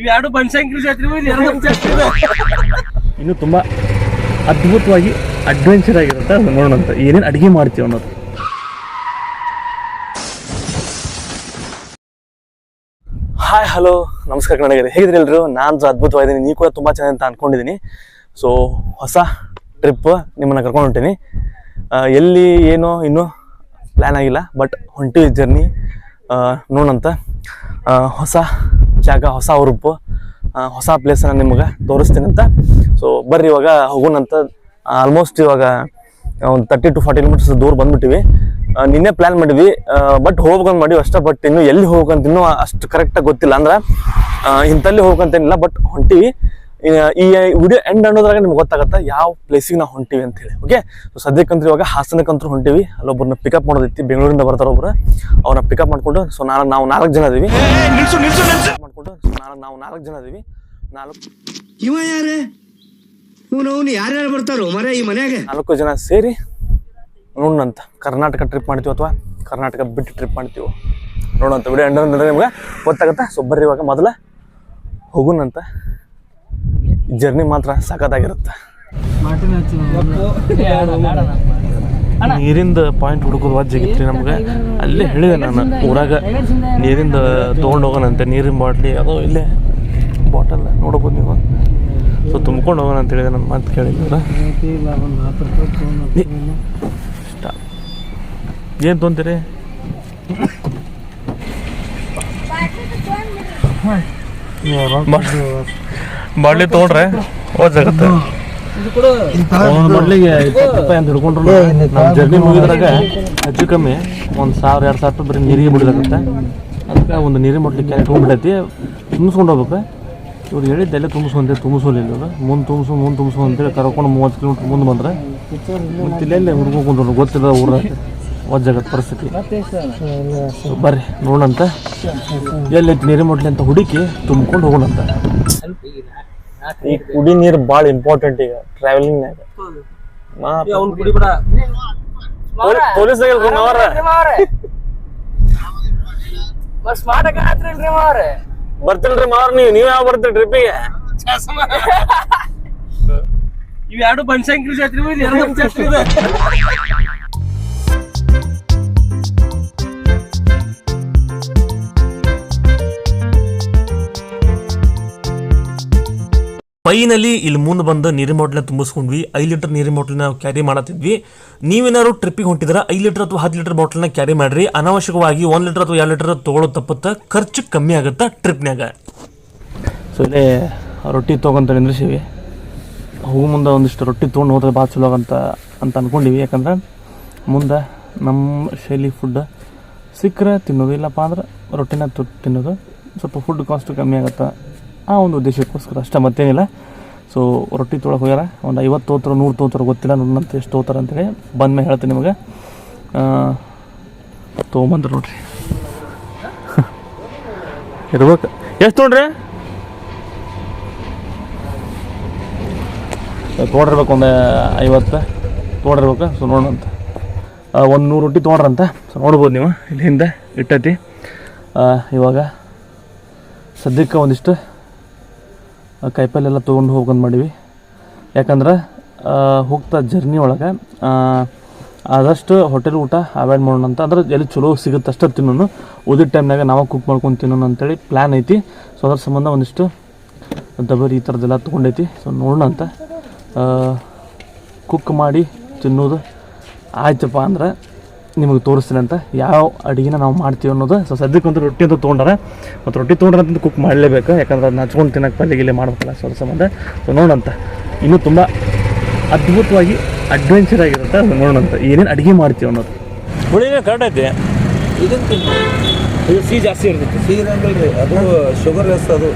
ಇವೆರಡು ಬನಶಂಕರಿ ಜಾತ್ರೆ ಇನ್ನು ತುಂಬ ಅದ್ಭುತವಾಗಿ ಅಡ್ವೆಂಚರ್ ಆಗಿರುತ್ತೆ ಅದು ನೋಡೋಣಂತ ಏನೇನು ಅಡುಗೆ ಮಾಡ್ತೀವಿ ಅನ್ನೋದು. ಹಾಯ್ ಹಲೋ ನಮಸ್ಕಾರ ಕನ್ನಡಿಗರೇ, ಹೇಗಿದ್ರಿ ಎಲ್ರು? ನಾನು ಅದ್ಭುತವಾಗಿದ್ದೀನಿ, ನೀವು ಕೂಡ ತುಂಬ ಚೆನ್ನಾಗಿ ಅಂತ ಅಂದ್ಕೊಂಡಿದ್ದೀನಿ. ಸೊ ಹೊಸ ಟ್ರಿಪ್ ನಿಮ್ಮನ್ನು ಕರ್ಕೊಂಡು ಹೊಂಟೀನಿ. ಎಲ್ಲಿ ಏನೋ ಇನ್ನೂ ಪ್ಲ್ಯಾನ್ ಆಗಿಲ್ಲ, ಬಟ್ ಹೊಂಟಿವಿ ಜರ್ನಿ ನೋಡೋಣಂತ. ಹೊಸ ಜಾಗ, ಹೊಸ ಉರುಪು, ಹೊಸ ಪ್ಲೇಸನ್ನು ನಿಮ್ಗೆ ತೋರಿಸ್ತೀನಿ ಅಂತ. ಸೊ ಬರ್ರಿ ಇವಾಗ ಹೋಗೋಣಂತ. ಆಲ್ಮೋಸ್ಟ್ ಇವಾಗ ಒಂದು 30 to 40 ಕಿಲೋಮೀಟರ್ಸ್ ದೂರ ಬಂದ್ಬಿಟ್ಟಿವಿ. ನಿನ್ನೆ ಪ್ಲ್ಯಾನ್ ಮಾಡಿದ್ವಿ, ಬಟ್ ಹೋಗ್ಬೇಕಂತ ಮಾಡಿವಿ ಅಷ್ಟೇ. ಬಟ್ ಇನ್ನು ಎಲ್ಲಿ ಹೋಗ್ಬೇಕಂತ ಇನ್ನೂ ಅಷ್ಟು ಕರೆಕ್ಟಾಗಿ ಗೊತ್ತಿಲ್ಲ. ಅಂದ್ರೆ ಇಂಥಲ್ಲಿ ಹೋಗ್ಬೇಕಂತೇನಿಲ್ಲ, ಬಟ್ ಹೊಂಟಿವಿ. ಈ ವಿಡಿಯೋ ಎಂಡ್ ಅನ್ನೋದ್ರಾಗ ನಿಮ್ಗೆ ಗೊತ್ತಾಗತ್ತೆ ಯಾವ ಪ್ಲೇಸಿಗೆ ನಾವು ಹೊಂಟಿವಿ ಅಂತ ಹೇಳಿ. ಓಕೆ, ಸೊ ಸದ್ಯಕ್ಕಂತೂ ಇವಾಗ ಹಾಸನಕ್ಕಂತೂ ಹೊಂಟಿವಿ. ಅಲ್ಲೊಬ್ಬರನ್ನ ಪಿಕಪ್ ಮಾಡೋದೈತಿ, ಬೆಂಗಳೂರಿಂದ ಬರ್ತಾರೆ ಒಬ್ರು. ಅವ್ರನ್ನ ಪಿಕಪ್ ಮಾಡ್ಕೊಂಡು ಸೊ ನಾವು 4 ಜನ ಇದೀವಿ. ಮಾಡ್ಕೊಂಡು ನಾವು 4 ಜನ ಇದೀವಿ. ಇವ ಯಾರೇ ಯಾರ್ಯಾರು ಬರ್ತಾರೋ ಮರ ಈ ಮನ್ಯಾಗ? 4 ಜನ ಸೇರಿ ನೋಡೋಣಂತ. ಕರ್ನಾಟಕ ಟ್ರಿಪ್ ಮಾಡ್ತೀವಿ ಅಥವಾ ಕರ್ನಾಟಕ ಬಿಟ್ಟು ಟ್ರಿಪ್ ಮಾಡ್ತೀವಿ ನೋಡೋಂತ. ವಿಡಿಯೋ ಎಂಡ್ ಅಂದ್ರೆ ನಿಮ್ಗೆ ಗೊತ್ತಾಗತ್ತೆ. ಸೊ ಬರ್ರಿ ಇವಾಗ ಮೊದಲ ಹೋಗೋಣಂತ. ಜರ್ನಿ ಮಾತ್ರ ಸಖತ್ತಾಗಿರುತ್ತೆ. ನೀರಿಂದ ಪಾಯಿಂಟ್ ಹುಡುಕೋದು ವಾಜ್ಜಿಗಿತ್ತು ನಮ್ಗೆ. ಅಲ್ಲೇ ಹೇಳಿದೆ ನಾನು, ಊರಾಗ ನೀರಿಂದ ತೊಗೊಂಡು ಹೋಗೋಣಂತೆ. ನೀರಿನ ಬಾಟ್ಲಿ ಅದು ಇಲ್ಲೇ ಬಾಟಲ್ ನೋಡ್ಬೋದು ನೀವು. ಸೊ ತುಂಬ್ಕೊಂಡು ಹೋಗೋಣ ಅಂತ ಹೇಳಿದೆ. ನನ್ನ ಮಾತು ಕೇಳಿದ್ರೆ ಏನು ತೊಂತೀರಿ? ಬಾಟ್ಲಿ ತೊಗೊಂಡ್ರೆ ಓದಾಗತ್ತೆ. ಒಂದು ಬಾಟ್ಲಿಗೆ 20 ರೂಪಾಯಿ ಅಂತ ಹಿಡ್ಕೊಂಡ್ರು. ನಮ್ಮ ಜರ್ನಿ ಮುಗಿದ್ರಾಗ ಹೆಚ್ಚು ಕಮ್ಮಿ 1,000-2,000 ರೂಪಾಯಿ ಬರೀ ನೀರಿಗೆ ಬಿಡೋದಾಗುತ್ತೆ. ಅದಕ್ಕೆ ಒಂದು ನೀರಿನ ಬಾಟ್ಲಿ ಕ್ಯಾನ್ ತೊಗೊಂಡ್ಬಿಟ್ಟೈತಿ, ತುಂಬಿಸ್ಕೊಂಡು ಹೋಗ್ಬೇಕು. ಇವ್ರು ಹೇಳಿದ್ದೆಲ್ಲ ತುಂಬಿಸೋಲಿಲ್ಲ ಇವರು. ಮುಂದೆ ತುಂಬಿಸು ಅಂತೇಳಿ ಕರ್ಕೊಂಡು 30 ಕಿಲೋಮೀಟ್ರ್ ಮುಂದೆ ಬಂದ್ರೆ ಮತ್ತೆ ಇಲ್ಲೆಲ್ಲೇ ಹುಡ್ಕೊಂಡು ಗೊತ್ತಿಲ್ಲ ಊರ ವಜ್ಜಾಗತ್ತೆ ಪರಿಸ್ಥಿತಿ. ಬರ್ರಿ ನೋಡೋಣಂತ. ಎಲ್ಲೈತಿ ನೀರಿನ ಬಾಟ್ಲಿ ಅಂತ ಹುಡುಕಿ ತುಂಬ್ಕೊಂಡು ಹೋಗೋಣಂತ. ಈ ಕುಡಿ ನೀರು ಭಾಳ ಇಂಪಾರ್ಟೆಂಟ್ ಈಗ ಟ್ರಾವೆಲಿಂಗ್ನಾಗ. ಪೊಲೀಸ್ ಬರ್ತಿಲ್ರಿ ಮಾರ್. ನೀವ್ ಯಾವ ಬರ್ತೀರಿ ಟ್ರಿಪ್ಪಿಗೆ? ಇವೆರಡು ಬನಶಂಕರಿ ಜಾತ್ರೆ ಫೈನಲಿ ಇಲ್ಲಿ ಮುಂದೆ ಬಂದು ನೀರಿನ ಬಾಟ್ಲಿನ ತುಂಬಿಸ್ಕೊಂಡ್ವಿ. 5 ಲೀಟರ್ ನೀರಿನ ಬಾಟ್ಲಿನ ನಾವು ಕ್ಯಾರಿ ಮಾಡತ್ತಿದ್ವಿ. ನೀವೇನಾದ್ರು ಟ್ರಿಪ್ಪಿಗೆ ಹೊಂಟಿದ್ರೆ 5 ಲೀಟರ್ ಅಥವಾ 10 ಲೀಟರ್ ಬಾಟ್ಲನ್ನ ಕ್ಯಾರಿ ಮಾಡ್ರಿ. ಅನಾವಶ್ಯಕವಾಗಿ 1 ಲೀಟರ್ ಅಥವಾ 2 ಲೀಟರ್ ತೊಗೊಳೋದು ತಪ್ಪುತ್ತೆ, ಖರ್ಚು ಕಮ್ಮಿ ಆಗುತ್ತೆ ಟ್ರಿಪ್ನಾಗ. ಸೊ ಇಲ್ಲೇ ರೊಟ್ಟಿ ತೊಗೊಂತ ನಿಂದ್ರಿಸಿವಿ. ಹೋಗೋ ಮುಂದೆ ಒಂದಿಷ್ಟು ರೊಟ್ಟಿ ತೊಗೊಂಡು ಹೋದ್ರೆ ಭಾಳ ಚಲೋ ಅಂತ ಅಂದ್ಕೊಂಡಿವಿ. ಯಾಕಂದ್ರೆ ಮುಂದೆ ನಮ್ಮ ಶೈಲಿ ಫುಡ್ ಸಿಕ್ಕರೆ ತಿನ್ನೋದು, ಇಲ್ಲಪ್ಪ ಅಂದ್ರೆ ರೊಟ್ಟಿನ ತಿನ್ನೋದು. ಸ್ವಲ್ಪ ಫುಡ್ ಕಾಸ್ಟ್ ಕಮ್ಮಿ ಆಗುತ್ತೆ, ಆ ಒಂದು ಉದ್ದೇಶಕ್ಕೋಸ್ಕರ ಅಷ್ಟೇ, ಮತ್ತೇನಿಲ್ಲ. ಸೊ ರೊಟ್ಟಿ ತೊಗೊಳಕ್ಕೆ ಹೋಗ್ಯಾರ. ಒಂದು 50 ತೋತಾರ 100 ತೋತಾರ ಗೊತ್ತಿಲ್ಲ, ನೋಡೋಣಂತ ಎಷ್ಟು ತೋತಾರ ಅಂತೇಳಿ. ಬಂದ್ಮೇಲೆ ಹೇಳ್ತೀನಿ ನಿಮಗೆ. ತೊಗೊಂಬಂದ್ರೆ ನೋಡ್ರಿ ಇರ್ಬೇಕು. ಎಷ್ಟು ತೊಗೊಂಡ್ರಿ? ತೊಗೊಂಡಿರ್ಬೇಕು, ಒಂದು 50 ತೊಗೊಂಡಿರ್ಬೇಕು. ಸೊ ನೋಡೋಣಂತ. ಒಂದು 100 ರೊಟ್ಟಿ ತೊಗೊಂಡ್ರಂತ. ಸೊ ನೋಡ್ಬೋದು ನೀವು, ಇಲ್ಲಿ ಹಿಂದೆ ಇಟ್ಟೈತಿ. ಇವಾಗ ಸದ್ಯಕ್ಕೆ ಒಂದಿಷ್ಟು ಕಾಯಿಪಲ್ಲೆಲ್ಲ ತೊಗೊಂಡು ಹೋಗ್ಕೊಂಡು ಮಾಡೀವಿ. ಯಾಕಂದ್ರೆ ಹೋಗ್ತಾ ಜರ್ನಿ ಒಳಗೆ ಆದಷ್ಟು ಹೋಟೆಲ್ ಊಟ ಅವಾಯ್ಡ್ ಮಾಡೋಣ ಅಂತ. ಅಂದ್ರೆ ಎಲ್ಲಿ ಚಲೋ ಸಿಗುತ್ತೆ ಅಷ್ಟೇ ತಿನ್ನೋನು, ಉಳಿದ ಟೈಮ್ನಾಗ ನಾವು ಕುಕ್ ಮಾಡ್ಕೊಂಡು ತಿನ್ನೋಣ ಅಂತೇಳಿ ಪ್ಲ್ಯಾನ್ ಐತಿ. ಸೊ ಅದ್ರ ಸಂಬಂಧ ಒಂದಿಷ್ಟು ದಬರಿ ಈ ಥರದ್ದೆಲ್ಲ ತೊಗೊಂಡೈತಿ. ಸೊ ನೋಡೋಣ ಅಂತ. ಕುಕ್ ಮಾಡಿ ತಿನ್ನೋದು ಆಯ್ತಪ್ಪ ಅಂದ್ರೆ ನಿಮಗೆ ತೋರಿಸ್ತೀನಿ ಅಂತ ಯಾವ ಅಡುಗೆನ ನಾವು ಮಾಡ್ತೀವಿ ಅನ್ನೋದು. ಸೊ ಸದ್ಯಕ್ಕಂತೂ ರೊಟ್ಟಿ ಅಂತ ತೊಗೊಂಡ್ರೆ, ಮತ್ತು ರೊಟ್ಟಿ ತೊಗೊಂಡ್ರೆ ಅಂತ ಕುಕ್ ಮಾಡಲೇಬೇಕು. ಯಾಕಂದ್ರೆ ಅದನ್ನ ಹಚ್ಕೊಂಡು ತಿನ್ನೋಕೆ ಪಲ್ಲೆಗಿಲ್ಲೇ ಮಾಡ್ಬೇಕಲ್ಲ. ಸೊ ಅದ್ರ ಸಂಬಂಧ ಸೊ ನೋಡೋಣಂತ. ಇನ್ನೂ ತುಂಬ ಅದ್ಭುತವಾಗಿ ಅಡ್ವೆಂಚರ್ ಆಗಿರುತ್ತೆ ಅದು ನೋಡೋಣಂತ ಏನೇನು ಅಡುಗೆ ಮಾಡ್ತೀವಿ ಅನ್ನೋದು. ಹುಳಿನೇ ಕರೆಕ್ಟ್ ಐತಿ. ಇದನ್ನು ತಿನ್ನು, ಇದು ಸಿಹಿ ಜಾಸ್ತಿ ಇರ್ತೈತಿ. ಸಿಹಿ ಅಂದ್ರಿ ಅದು ಶುಗರ್ಲೆಸ್. ಅದು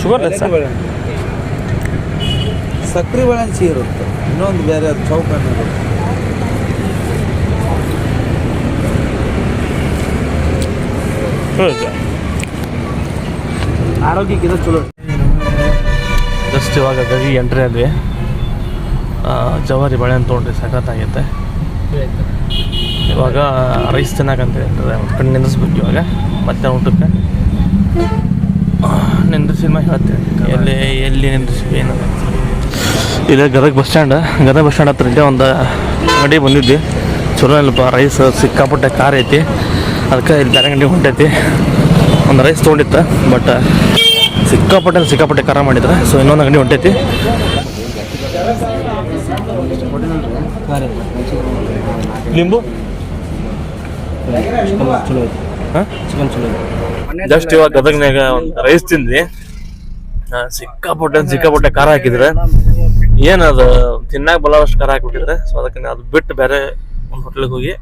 ಶುಗರ್ಲೆಸ್ ಸಕ್ಕರೆ ಬೆಳೆ ಸಿಹಿ ಇರುತ್ತೆ. ಇನ್ನೊಂದು ಬೇರೆ ಅದು ಚೌಕ ಅನ್ನೋದು. ಆರೋಗ್ಯಕ್ಕೆ ಇದು ಚಲೋ. ಜಸ್ಟ್ ಇವಾಗ ಗವಿ ಎಂಟ್ರಿ ಆದ್ವಿ. ಜವಾರಿ ಬಾಳೆ ಅಂತ ತೊಗೊಂಡ್ರಿ, ಸಖತ್ತಾಗೈತೆ. ಇವಾಗ ರೈಸ್ ತಿನ್ನಕಂತ ಒಂದು ಕಡೆ ನಿಂದಿಸ್ಬೇಕು. ಇವಾಗ ಮತ್ತೆ ಊಟಕ್ಕೆ ನಿಂದಿಸಿ ಸಿನಿಮಾ ಹೇಳ್ತೇನೆ ಎಲ್ಲಿ ನಿಂದ್ರಿಸಿ ಏನು ಇಲ್ಲೇ ಗದಗ ಬಸ್ ಸ್ಟ್ಯಾಂಡ್ ಹತ್ರ ಇದೆ ಒಂದು ಅಂಗಡಿ ಬಂದಿದ್ವಿ. ಚಲೋ ಇಲ್ಲಪ್ಪ, ರೈಸ್ ಸಿಕ್ಕಾಪಟ್ಟೆ ಖಾರ ಐತಿ. ಅದಕ್ಕೆ ಇಲ್ಲಿ ಬೇರೆ ಅಂಗಡಿ ಹೊಂಟೈತಿ. ಒಂದು ರೈಸ್ ತೊಗೊಂಡಿತ್ತು, ಬಟ್ ಸಿಕ್ಕಾಪಟ್ಟೆ ಖಾರ ಮಾಡಿದ್ರೆ. ಸೊ ಇನ್ನೊಂದು ಅಂಗಡಿ ಹೊಂಟೈತಿ. ಲಿಂಬು ಜಸ್ಟ್ ಇವಾಗ ಗದಗ್ನಾಗ ಒಂದು ರೈಸ್ ತಿಂದ್ವಿ. ಸಿಕ್ಕಾಪಟ್ಟೆ ಖಾರ ಹಾಕಿದ್ರೆ ಏನದು ತಿನ್ನಾಗ ಬಲವಷ್ಟು ಖಾರ ಹಾಕಿಬಿಟ್ಟಿದ್ರೆ. ಸೊ ಅದಕ್ಕೆ ಅದು ಬಿಟ್ಟು ಬೇರೆ ಒಂದು ಹೋಟ್ಲಿಗೆ ಹೋಗಿ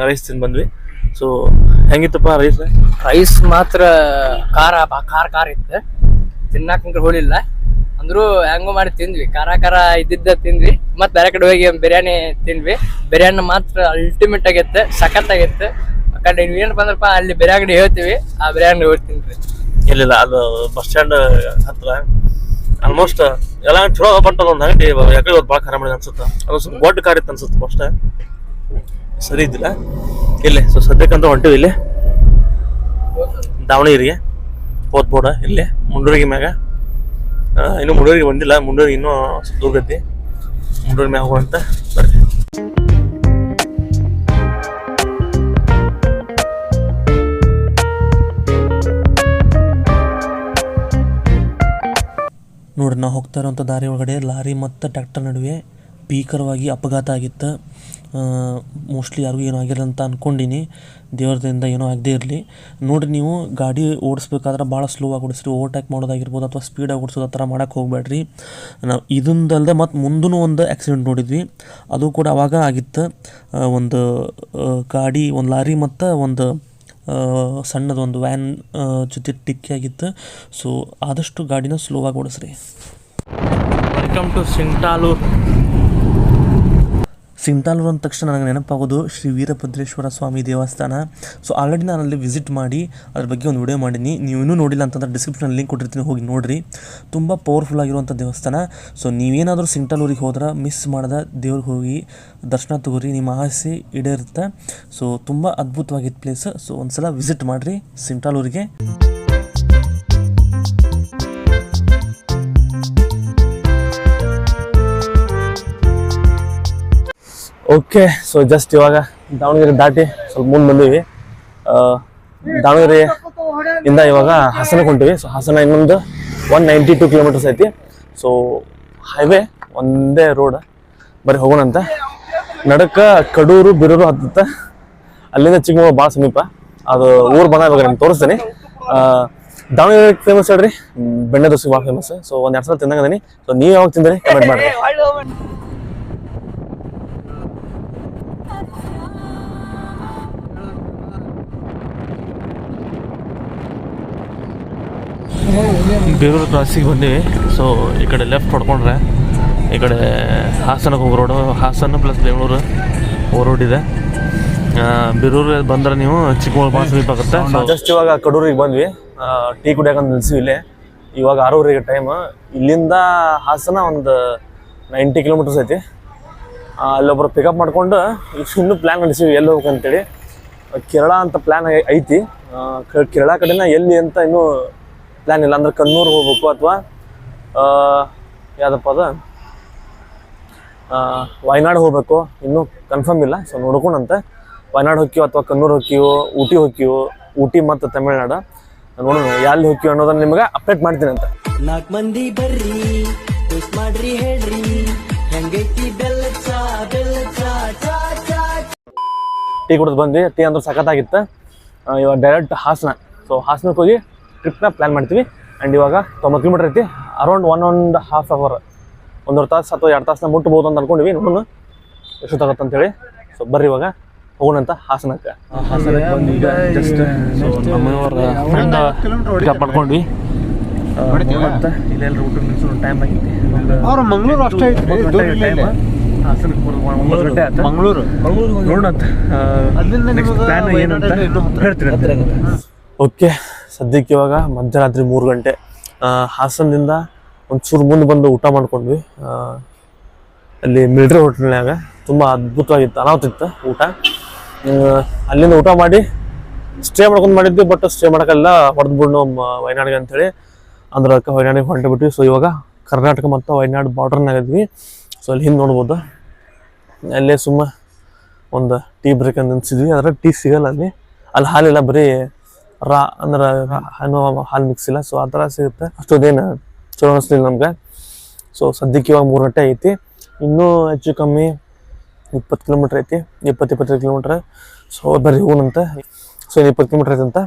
ರೈಸ್ ತಿಂದು ಬಂದ್ವಿ. ಸೊ ಹೆಂಗಿತ್ತಪ್ಪ ರೈಸ್ ಮಾತ್ರ ಖಾರ ಇತ್ತು. ತಿನ್ನಾಕ ಹೋಳಿಲ್ಲ ಅಂದ್ರು ಹೆಂಗೋ ಮಾಡಿ ತಿಂದ್ವಿ. ಖಾರ ಇದ್ದಿದ್ದ ತಿಂದ್ವಿ. ಮತ್ ಬೇರೆ ಕಡೆ ಹೋಗಿ ಬಿರಿಯಾನಿ ತಿಂದ್ವಿ. ಬಿರಿಯಾನಿ ಮಾತ್ರ ಅಲ್ಟಿಮೇಟ್ ಆಗೈತೆ, ಸಖತ್ ಆಗೈತೆ. ಆ ಕಡೆ ಏನ್ ಬಂದ್ರಪ್ಪ ಅಲ್ಲಿ ಬಿರಿಯಾನಿ ಹೇಳ್ತೀವಿ, ಆ ಬಿರಿಯಾನಿ ಹೋಗಿ ತಿಂದ್ವಿ. ಇಲ್ಲಿಲ್ಲ, ಅದು ಬಸ್ ಸ್ಟ್ಯಾಂಡ್ ಹತ್ರ ಆಲ್ಮೋಸ್ಟ್ ಎಲ್ಲ ಚಲೋ. ಬಟ್ ಅದೊಂದು ಅಂಗಡಿ ಯಾಕಡೆ ಭಾಳ ಖಾರ ಮಾಡಿದೆ ಅನ್ಸುತ್ತೆ. ಅದು ಸ್ವಲ್ಪ ದೊಡ್ಡ ಖಾರ ಇತ್ತು ಅನ್ಸುತ್ತೆ. ಫಸ್ಟ್ ಸರಿ ಇದ್ದಿಲ್ಲ ಇಲ್ಲಿ. ಸೊ ಸದ್ಯಕ್ಕಂತ ಹೊಂಟಿವಿ ಇಲ್ಲಿ ದಾವಣಗೆರೆಗೆ. ಹೋದ್ಬೋಡ ಇಲ್ಲಿ ಮುಂಡೂರಿಗೆ ಮ್ಯಾಗ. ಇನ್ನು ಮುಂಡೂರಿಗೆ ಬಂದಿಲ್ಲ. ಮುಂಡೂರಿಗೆ ಇನ್ನೂ ದೂರ ಐತಿ. ಮುಂಡೂರಿಗೆ ಮ್ಯಾಗ ಹೋಗೋಂತ ಬರ್ರಿ. ನೋಡ್ರಿ, ನಾವು ಹೋಗ್ತಾ ಇರೋಂಥ ದಾರಿ ಒಳಗಡೆ ಲಾರಿ ಮತ್ತು ಟ್ರ್ಯಾಕ್ಟರ್ ನಡುವೆ ಭೀಕರವಾಗಿ ಅಪಘಾತ ಆಗಿತ್ತು. ಮೋಸ್ಟ್ಲಿ ಯಾರಿಗೂ ಏನೂ ಆಗಿಲ್ಲ ಅಂತ ಅಂದ್ಕೊಂಡಿನಿ. ದೇವ್ರದಿಂದ ಏನೋ ಆಗದೆ ಇರಲಿ. ನೋಡಿರಿ, ನೀವು ಗಾಡಿ ಓಡಿಸ್ಬೇಕಾದ್ರೆ ಭಾಳ ಸ್ಲೋ ಆಗಿ ಓಡಿಸ್ರಿ. ಓವರ್ಟೇಕ್ ಮಾಡೋದಾಗಿರ್ಬೋದು ಅಥವಾ ಸ್ಪೀಡಾಗಿ ಓಡಿಸೋದು ಆ ಥರ ಮಾಡೋಕ್ಕೆ ಹೋಗಬೇಡ್ರಿ. ನಾವು ಇದೊಂದಲ್ಲದೆ ಮತ್ತು ಮುಂದೂ ಒಂದು ಆಕ್ಸಿಡೆಂಟ್ ನೋಡಿದ್ವಿ. ಅದು ಕೂಡ ಆವಾಗ ಆಗಿತ್ತು. ಒಂದು ಗಾಡಿ, ಒಂದು ಲಾರಿ ಮತ್ತು ಒಂದು ಸಣ್ಣದೊಂದು ವ್ಯಾನ್ ಜೊತೆ ಡಿಕ್ಕಿ ಆಗಿತ್ತು. ಸೊ ಆದಷ್ಟು ಗಾಡಿನ ಸ್ಲೋ ಆಗಿ ಓಡಿಸ್ರಿ. ವೆಲ್ಕಮ್ ಟು ಸಿಂಗ್ಟಾಲೂರು ಅಂದ ತಕ್ಷಣ ನನಗೆ ನೆನಪಾಗೋದು ಶ್ರೀ ವೀರಭದ್ರೇಶ್ವರ ಸ್ವಾಮಿ ದೇವಸ್ಥಾನ. ಸೊ ಆಲ್ರೆಡಿ ನಾನು ಅಲ್ಲಿ ವಿಸಿಟ್ ಮಾಡಿ ಅದ್ರ ಬಗ್ಗೆ ಒಂದು ವಿಡಿಯೋ ಮಾಡೀನಿ. ನೀವು ಇನ್ನೂ ನೋಡಿಲ್ಲ ಅಂತಂದ್ರೆ ಡಿಸ್ಕ್ರಿಪ್ಷನಲ್ಲಿ ಲಿಂಕ್ ಕೊಟ್ಟಿರ್ತೀನಿ, ಹೋಗಿ ನೋಡಿರಿ. ತುಂಬ ಪವರ್ಫುಲ್ ಆಗಿರುವಂಥ ದೇವಸ್ಥಾನ. ಸೊ ನೀವೇನಾದರೂ ಸಿಂಗ್ಟಾಲೂರಿಗೆ ಹೋದ್ರೆ ಮಿಸ್ ಮಾಡದ ದೇವ್ರಿಗೆ ಹೋಗಿ ದರ್ಶನ ತಗೋರಿ, ನಿಮ್ಮ ಆಸೆ ಈಡೇರುತ್ತೆ. ಸೊ ತುಂಬ ಅದ್ಭುತವಾಗಿದ್ದ ಪ್ಲೇಸ್. ಸೊ ಒಂದು ಸಲ ವಿಸಿಟ್ ಮಾಡಿರಿ ಸಿಂಗ್ಟಾಲೂರಿಗೆ. ಓಕೆ, ಸೊ ಜಸ್ಟ್ ಇವಾಗ ದಾವಣಗೆರೆ ದಾಟಿ ಸ್ವಲ್ಪ ಮುಂದೆ ಬಂದೀವಿ. ದಾವಣಗೆರೆ ಇಂದ ಇವಾಗ ಹಾಸನಕ್ಕೆ ಹೊಂಟಿವಿ. ಸೊ ಹಾಸನ ಇನ್ನೊಂದು 192 ಕಿಲೋಮೀಟರ್ಸ್ ಐತಿ. ಸೊ ಹೈವೇ ಒಂದೇ ರೋಡ್, ಬರೀ ಹೋಗೋಣಂತ. ನಡಕ ಕಡೂರು ಬಿರೂರು ಹತ್ತುತ್ತೆ. ಅಲ್ಲಿಂದ ಚಿಕ್ಕಮಗಳೂರು ಭಾಳ ಸಮೀಪ. ಅದು ಊರು ಬಂದ ಇವಾಗ ನಿಮ್ಗೆ ತೋರಿಸ್ತೀನಿ. ದಾವಣಗೆರೆ ಫೇಮಸ್ ಹೇಳ್ರಿ, ಬೆಣ್ಣೆ ದೋಸೆ ಭಾಳ ಫೇಮಸ್. ಸೊ ಒಂದು 2 ಸಲ ತಿಂದಂಗದೀನಿ. ಸೊ ನೀವು ಯಾವಾಗ ತಿಂದ್ರಿ ಕಮೆಂಟ್ ಮಾಡಿರಿ. ಬೇಲೂರು ಕ್ರಾಸಿಗೆ ಬಂದೀವಿ. ಸೊ ಈ ಕಡೆ ಲೆಫ್ಟ್ ಹೊಡ್ಕೊಂಡ್ರೆ ಈ ಕಡೆ ಹಾಸನಕ್ಕೆ ಹೋಗೋ road. Hassan plus Bengaluru road ಇದೆ. ಬೇಲೂರು ಬಂದ್ರೆ ನೀವು ಚಿಕ್ಕಮಗಳೂರು ಭಾಳ ಸಮೀಪ ಆಗುತ್ತೆ. ಜಸ್ಟ್ ಇವಾಗ ಕಡೂರಿಗೆ ಬಂದ್ವಿ. ಟೀ ಕುಡಿಯೋಕಂತ ನಿಲ್ಸಿವಿ ಇಲ್ಲೇ. ಇವಾಗ 6:30 ಟೈಮ್. ಇಲ್ಲಿಂದ ಹಾಸನ ಒಂದು 90 ಕಿಲೋಮೀಟರ್ಸ್ ಐತಿ. ಅಲ್ಲೊಬ್ಬರು ಪಿಕಪ್ ಮಾಡ್ಕೊಂಡು ಇನ್ನೂ ಪ್ಲ್ಯಾನ್ ನಡೆಸಿವಿ ಎಲ್ಲಿ ಹೋಗ್ಬೇಕಂತೇಳಿ. ಕೇರಳ ಅಂತ ಪ್ಲ್ಯಾನ್ ಐತಿ. ಕೇರಳ ಕಡೆನ ಎಲ್ಲಿ ಅಂತ ಇನ್ನೂ ಪ್ಲ್ಯಾನ್ ಇಲ್ಲ. ಅಂದ್ರೆ ಕಣ್ಣೂರು ಹೋಗ್ಬೇಕು ಅಥವಾ ಯಾವುದಪ್ಪ ಅದು ವಯನಾಡು ಹೋಗ್ಬೇಕು, ಇನ್ನೂ ಕನ್ಫರ್ಮ್ ಇಲ್ಲ. ಸೊ ನೋಡ್ಕೊಂಡಂತ ವಯನಾಡು ಹೋಗ್ತೀವೋ ಅಥವಾ ಕಣ್ಣೂರು ಹೋಗ್ತೀವೋ, ಊಟಿ ಹೋಗ್ತೀವೋ, ಊಟಿ ಮತ್ತು ತಮಿಳ್ನಾಡು ನೋಡೋಣ ಎಲ್ಲಿ ಹೋಗ್ತೀವಿ ಅನ್ನೋದನ್ನ ನಿಮ್ಗೆ ಅಪ್ಡೇಟ್ ಮಾಡ್ತೀನಿ ಅಂತ. 4 ಮಂದಿ ಬರ್ರಿ ಮಾಡ್ರಿ ಹೇಳ್ರಿ ಹೆಂಗೈತಿ ಬೆಲ್ಲ ಚಾ ಟೀ ಕುಡಿದು ಬಂದ್ವಿ. ಟೀ ಅಂದ್ರೆ ಸಖತ್ತಾಗಿತ್ತು. ಇವಾಗ ಡೈರೆಕ್ಟ್ ಹಾಸನ. ಸೊ ಹಾಸನಕ್ಕೆ ಹೋಗಿ ಟ್ರಿಪ್ನ ಪ್ಲ್ಯಾನ್ ಮಾಡ್ತೀವಿ. ಆ್ಯಂಡ್ ಇವಾಗ 90 ಕಿಲೋಮೀಟರ್ ಐತಿ. ಅರೌಂಡ್ 1.5 hour, 1.5 ತಾಸು ಅಥವಾ 2 ತಾಸನ್ನ ಮುಟ್ಬೋದು ಅಂತ ಅನ್ಕೊಂಡಿವಿ. ನೋಡೋಣ ಎಷ್ಟು ತಗತ್ತೆ ಅಂತೇಳಿ. ಸೊ ಬರ್ರಿ ಇವಾಗ ಹೋಗೋಣಂತ ಹಾಸನಕ್ಕೆ. ಹಾಸನಕ್ಕೆ ಬಂದು ಈಗ ಜಸ್ಟ್ ನಮ್ಮವರ ಫ್ರೆಂಡ್ ಪಿಕಪ್ ಮಾಡ್ಕೊಂಡ್ವಿ. ಮತ್ತು ಇಲ್ಲೆಲ್ಲ ಊಟ ನಿಲ್ಸೋ ಟೈಮ್ ಆಗೈತಿ. ಅವ್ರು ಮಂಗಳೂರು ಅಷ್ಟೇ ಟೈಮ್. ಹಾಸನಕ್ಕೆ 9 ಗಂಟೆ ಆಯ್ತು. ಮಂಗಳೂರು ನೋಡೋಣಂತ. ನೆಕ್ಸ್ಟ್ ಪ್ಲ್ಯಾನ್ ಏನಂತ ಹೇಳ್ತೀನಿ. ಓಕೆ, ಸದ್ಯಕ್ಕೆ ಇವಾಗ ಮಧ್ಯರಾತ್ರಿ 3 ಗಂಟೆ. ಹಾಸನದಿಂದ ಒಂಚೂರು ಮುಂದೆ ಬಂದು ಊಟ ಮಾಡ್ಕೊಂಡ್ವಿ. ಅಲ್ಲಿ ಮಿಲಿಟ್ರಿ ಹೋಟೆಲ್ನಾಗ ತುಂಬ ಅದ್ಭುತವಾಗಿತ್ತು, ಅನಾಹುತಿತ್ತು ಊಟ. ಅಲ್ಲಿಂದ ಊಟ ಮಾಡಿ ಸ್ಟೇ ಮಾಡ್ಕೊಂಡು ಮಾಡಿದ್ವಿ. ಬಟ್ ಸ್ಟೇ ಮಾಡೋಕ್ಕೆಲ್ಲ ಹೊಡೆದ್ಬಿಡು ವಯನಾಡಿಗೆ ಅಂಥೇಳಿ ಅಂದ್ರೆ ಅದಕ್ಕೆ ವಯನಾಡಿಗೆ ಹೊಂಟಬಿಟ್ವಿ. ಸೊ ಇವಾಗ ಕರ್ನಾಟಕ ಮತ್ತು ವಯನಾಡು ಬಾರ್ಡರ್ನಾಗ ಇದ್ವಿ. ಸೊ ಅಲ್ಲಿ ಹಿಂದೆ ನೋಡ್ಬೋದು, ಅಲ್ಲೇ ಸುಮ್ಮ ಒಂದು ಟೀ ಬ್ರೇಕ್ ಅಂತ ನಿಲ್ಸಿದ್ವಿ. ಅದ್ರ ಟೀ ಸಿಗಲ್ಲ ಅಲ್ಲಿ ಹಾಲಿಲ್ಲ, ಬರೀ ಅಂದ್ರೆ ಹಾಲು ಮಿಕ್ಸ್ ಇಲ್ಲ. ಸೊ ಆ ಥರ ಸಿಗುತ್ತೆ, ಅಷ್ಟೊಂದೇನು ಚಲೋ ಅನಿಸ್ಲಿಲ್ಲ ನಮ್ಗೆ. ಸೊ ಸದ್ಯಕ್ಕೆ ಇವಾಗ 3 ಗಂಟೆ ಐತಿ, ಇನ್ನೂ ಹೆಚ್ಚು ಕಮ್ಮಿ 20 ಕಿಲೋಮೀಟ್ರ್ ಐತಿ, 20-25 ಕಿಲೋಮೀಟ್ರ್. ಸೊ ಬರ್ರಿ ಹೋಗೋಣಂತ. So 20 kilometre ಐತಂತ,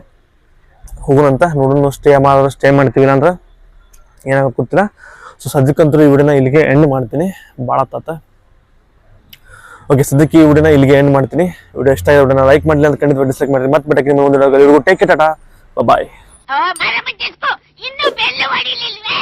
ಹೋಗೋಣಂತ. ನೋಡೋಣ ಸ್ಟೇ ಮಾಡ್ತೀವಿ, ಇಲ್ಲಾಂದ್ರೆ ಏನಾಗುತ್ತೆ ಗೊತ್ತಿಲ್ಲ. ಸೊ ಸದ್ಯಕ್ಕಂತೂ ಈ ವಿಡಿಯೋನ ಇಲ್ಲಿಗೆ ಎಂಡ್ ಮಾಡ್ತೀನಿ, ಭಾಳ ಆತ. ಓಕೆ, ಸದ್ಯಕ್ಕೆ ಈ ವಿಡಿಯೋನ ಇಲ್ಲಿಗೆ ಎಂಡ್ ಮಾಡ್ತೀನಿ. ವಿಡಿಯೋ ಇಷ್ಟ ಆಗಿದೆ, ವಿಡಿಯೋನ ಲೈಕ್ ಮಾಡಲಿ ಅಂತ ಖಂಡಿತ ಡಿಸ್ಲೈಕ್ ಮಾಡಿ. ಮತ್ತೆ ಬಿಟ್ಟಕ್ಕೆ ನಿಮ್ಮ ಒಂದು ಟೇಕ್ ಇಟ್, ಟಾಟಾ, ಬಾಯ್. ಇನ್ನೂ ಬೆಲ್ಲು ಹೊಡಿಲಿಲ್ವೇ?